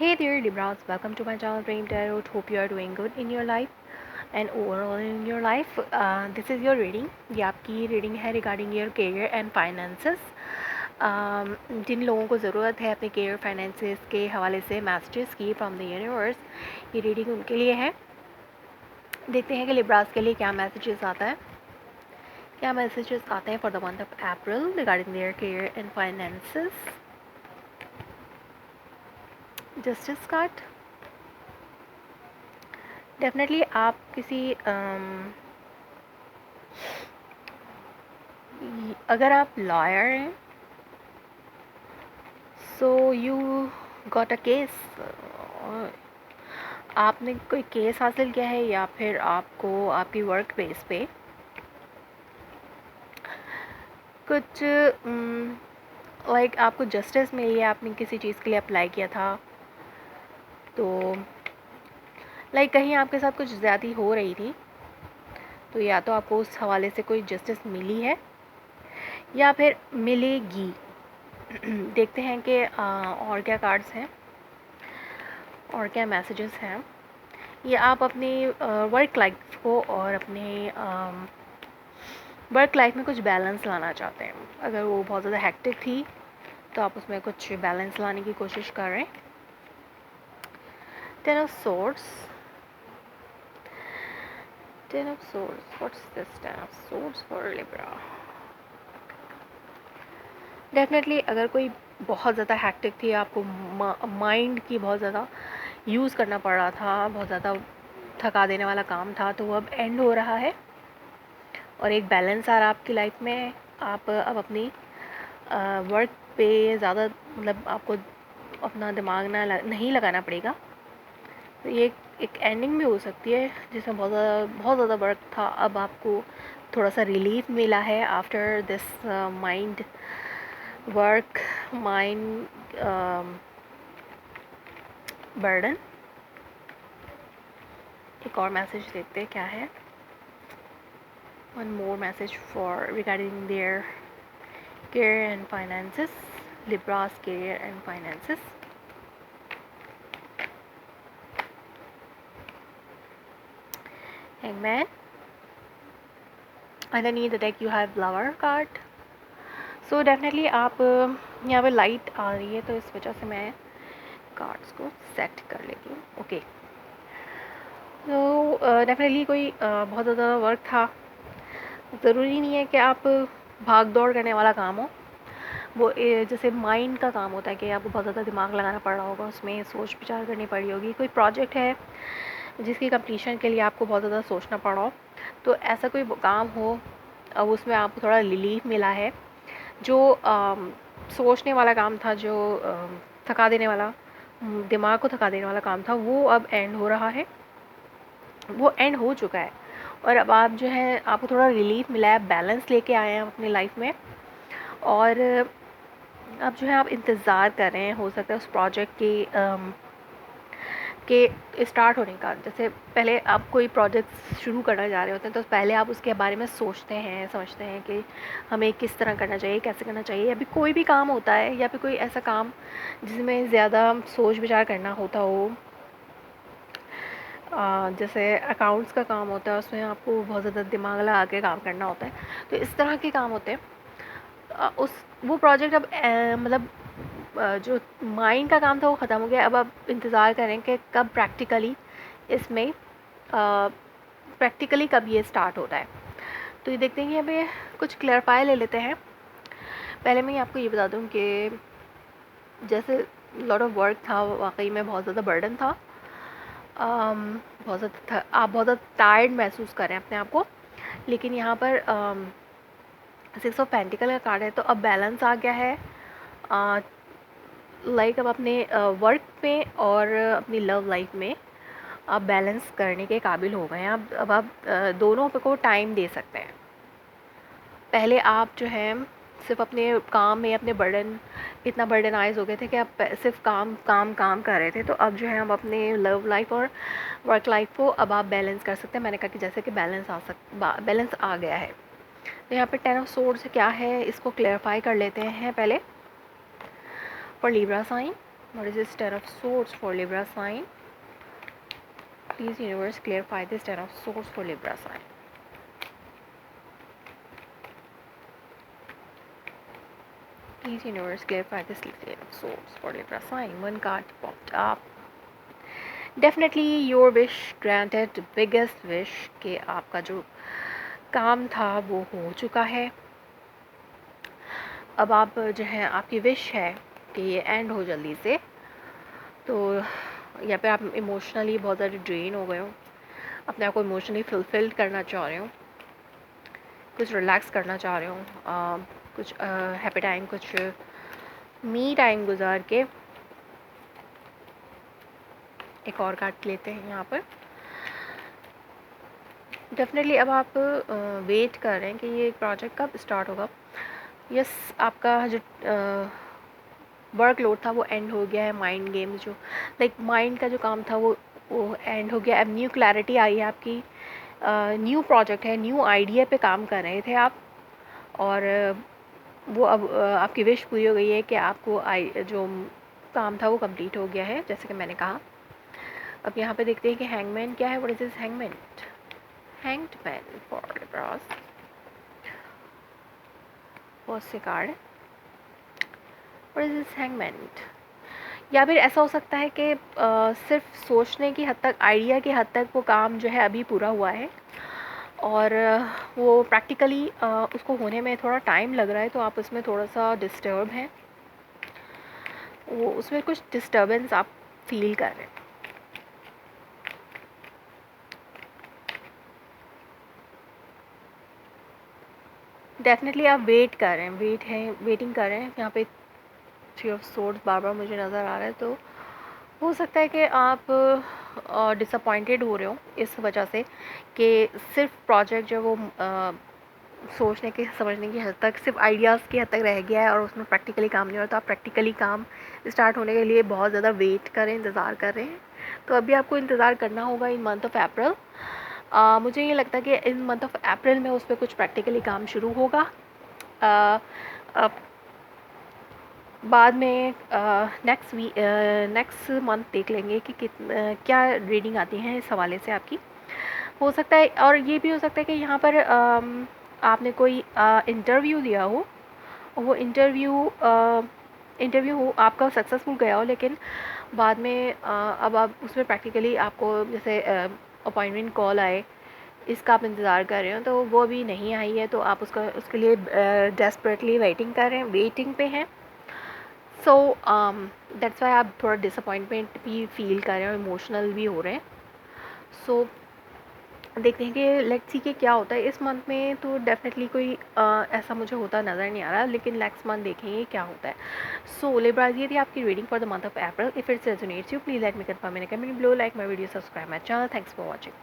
Hey there, Libras. Welcome to my channel Dream Tarot. Hope you are doing good in your life and overall in your life. This is your reading. ये आपकी reading है regarding your career and finances. जिन लोगों को ज़रूरत है अपने career finances के हवाले से मैसेजेस की फ्रॉम द यूनिवर्स, ये रीडिंग उनके लिए है. देखते हैं कि लिब्रास के लिए क्या मैसेजेस आता है, क्या मैसेजेस आते हैं for the month of April regarding their career and finances. Justice card. Definitely आप किसी अगर आप लॉयर हैं, so you got a case. आपने कोई केस हासिल किया है या फिर आपको आपकी वर्क प्लेस पे कुछ लाइक आपको जस्टिस मिली है. आपने किसी चीज़ के लिए अप्लाई किया था, तो लाइक कहीं आपके साथ कुछ ज़्यादती हो रही थी, तो या तो आपको उस हवाले से कोई जस्टिस मिली है या फिर मिलेगी. देखते हैं कि और क्या कार्ड्स हैं और क्या मैसेजेस हैं. ये आप अपनी वर्क लाइफ को और अपने वर्क लाइफ में कुछ बैलेंस लाना चाहते हैं. अगर वो बहुत ज़्यादा हेक्टिक थी तो आप उसमें कुछ बैलेंस लाने की कोशिश कर रहे हैं. Ten of swords. Ten of swords. What's this ten of swords for Libra? Definitely अगर कोई बहुत ज़्यादा हेक्टिक थी, आपको माइंड की बहुत ज़्यादा यूज़ करना पड़ रहा था, बहुत ज़्यादा थका देने वाला काम था, तो वो अब एंड हो रहा है और एक बैलेंस आ रहा है आपकी लाइफ में. आप अब अपनी वर्क पे ज़्यादा मतलब आपको अपना दिमाग नहीं लगाना पड़ेगा. तो ये एक एंडिंग भी हो सकती है जिसमें बहुत ज़्यादा वर्क था. अब आपको थोड़ा सा रिलीफ मिला है after this mind work, mind burden. एक और मैसेज देखते हैं क्या है. One more message for regarding their career and finances. Libra's career and finances. Hangman. Underneath the deck you have Lover card. So definitely आप यहाँ पे लाइट आ रही है, तो इस वजह से मैं कार्ड्स को सेट कर लेती हूँ. ओके, तो डेफिनेटली कोई बहुत ज़्यादा वर्क था. ज़रूरी नहीं है कि आप भाग दौड़ करने वाला काम हो. वो जैसे माइंड का काम होता है कि आपको बहुत ज़्यादा दिमाग लगाना पड़ रहा होगा, उसमें सोच विचार करनी पड़ी होगी. कोई प्रोजेक्ट है जिसकी कंप्लीशन के लिए आपको बहुत ज़्यादा सोचना पड़ा हो, तो ऐसा कोई काम हो, अब उसमें आपको थोड़ा रिलीफ मिला है. जो सोचने वाला काम था, जो थका देने वाला, दिमाग को थका देने वाला काम था, वो अब एंड हो रहा है, वो एंड हो चुका है. और अब आप जो है आपको थोड़ा रिलीफ मिला है, बैलेंस लेके आए हैं अपनी लाइफ में. और अब जो है आप इंतज़ार कर रहे हैं, हो सकता है उस प्रोजेक्ट के स्टार्ट होने का. जैसे पहले आप कोई प्रोजेक्ट शुरू करना जा रहे होते हैं, तो पहले आप उसके बारे में सोचते हैं, समझते हैं कि हमें किस तरह करना चाहिए, कैसे करना चाहिए. अभी कोई भी काम होता है या फिर कोई ऐसा काम जिसमें ज़्यादा सोच विचार करना होता हो, जैसे अकाउंट्स का काम होता है, उसमें आपको बहुत ज़्यादा दिमाग लगा के काम करना होता है, तो इस तरह के काम होते हैं. उस वो प्रोजेक्ट अब मतलब जो माइंड का काम था वो ख़त्म हो गया. अब आप इंतज़ार करें कि कब इसमें प्रैक्टिकली कब ये स्टार्ट होता है. तो ये देखते हैं कि यहाँ पे कुछ क्लैरिफाई ले लेते हैं. पहले मैं आपको ये बता दूँ कि जैसे लॉट ऑफ वर्क था, वाकई में बहुत ज़्यादा बर्डन था. आप बहुत ज़्यादा टायर्ड महसूस कर रहे हैं अपने आप को. लेकिन यहाँ पर 6 ऑफ पेंटिकल का कार्ड है, तो अब बैलेंस आ गया है. लाइक अब अपने वर्क में और अपनी लव लाइफ में आप बैलेंस करने के काबिल हो गए हैं. अब आप दोनों को टाइम दे सकते हैं. पहले आप जो है सिर्फ अपने काम में अपने इतना बर्डनाइज हो गए थे कि आप सिर्फ काम काम काम कर रहे थे. तो अब जो है आप अपने लव लाइफ और वर्क लाइफ को अब आप बैलेंस कर सकते हैं. मैंने कहा कि जैसे कि बैलेंस आ गया है. तो यहाँ पे 10 ऑफ सोर्ड्स क्या है, इसको क्लेरिफाई कर लेते हैं पहले. For Libra sign, What is this Ten of Swords for Libra sign? Please universe clarify this Ten of Swords for Libra sign. Please universe clarify this Ten of Swords for Libra sign. One card popped up. Definitely your wish granted, biggest wish कि आपका जो काम था वो हो चुका है. अब आप जो है आपकी विश है कि ये एंड हो जल्दी से. तो या फिर आप इमोशनली बहुत ज़्यादा ड्रेन हो गए हो, अपने आप को इमोशनली फुलफिल्ड करना चाह रहे हो, कुछ रिलैक्स करना चाह रहे हो, कुछ हैप्पी टाइम, कुछ मी टाइम गुजार के. एक और कार्ड लेते हैं यहाँ पर. डेफिनेटली अब आप वेट कर रहे हैं कि ये प्रोजेक्ट कब स्टार्ट होगा. यस, आपका जो वर्कलोड था वो एंड हो गया है. माइंड गेम जो लाइक माइंड का जो काम था वो एंड हो गया. अब न्यू क्लैरिटी आई है आपकी. न्यू प्रोजेक्ट है, न्यू आइडिया पे काम कर रहे थे आप, और वो अब आपकी विश पूरी हो गई है कि आपको जो काम था वो कंप्लीट हो गया है, जैसे कि मैंने कहा. अब यहाँ पे देखते हैं कि हैंगमैन क्या है. What is this hangman? Hanged Man for Libras. First से card. What is this Hangman? या फिर ऐसा हो सकता है कि सिर्फ सोचने की हद तक, आइडिया की हद तक वो काम जो है अभी पूरा हुआ है, और वो प्रैक्टिकली उसको होने में थोड़ा टाइम लग रहा है, तो आप उसमें थोड़ा सा डिस्टर्ब हैं. वो उसमें कुछ डिस्टर्बेंस आप फील कर रहे हैं. डेफिनेटली आप वेट कर रहे हैं, वेटिंग कर रहे हैं. यहाँ पे थ्री ऑफ सोर्ड्स बार बार मुझे नज़र आ रहा है, तो हो सकता है कि आप डिसअपॉइंटेड हो रहे हो इस वजह से कि सिर्फ प्रोजेक्ट जो वो सोचने के समझने की हद तक, सिर्फ आइडियाज़ की हद तक रह गया है, और उसमें प्रैक्टिकली काम नहीं हो रहा. तो आप प्रैक्टिकली काम स्टार्ट होने के लिए बहुत ज़्यादा वेट करें, इंतज़ार कर रहे हैं. तो अभी आपको इंतज़ार करना होगा इन मंथ ऑफ अप्रैल. मुझे ये लगता है कि इन मंथ ऑफ अप्रैल में उस पर कुछ प्रैक्टिकली काम शुरू होगा. बाद में नेक्स्ट मंथ देख लेंगे कि क्या रीडिंग आती है इस हवाले से आपकी. हो सकता है, और ये भी हो सकता है कि यहाँ पर आपने कोई इंटरव्यू दिया हो, वो इंटरव्यू हो आपका सक्सेसफुल गया हो, लेकिन बाद में अब आप उसमें प्रैक्टिकली आपको जैसे अपॉइंटमेंट कॉल आए, इसका आप इंतज़ार कर रहे हो, तो वो भी नहीं आई है, तो आप उसके लिए डेस्परेटली वेटिंग कर रहे हैं, वेटिंग पे हैं. सो दैट्स वाई आप थोड़ा डिसअपॉइंटमेंट भी फील कर रहे हो, इमोशनल भी हो रहे हैं. सो देखते हैं कि लेट्स सी के क्या होता है इस मंथ में. तो डेफिनेटली कोई ऐसा मुझे होता नज़र नहीं आ रहा, लेकिन नेक्स्ट मंथ देखेंगे क्या होता है. सो लिब्राज, ये थी आपकी reading for the month of April. If it's resonates you, please let me confirm in comment below, like my video, subscribe my channel. Thanks for watching.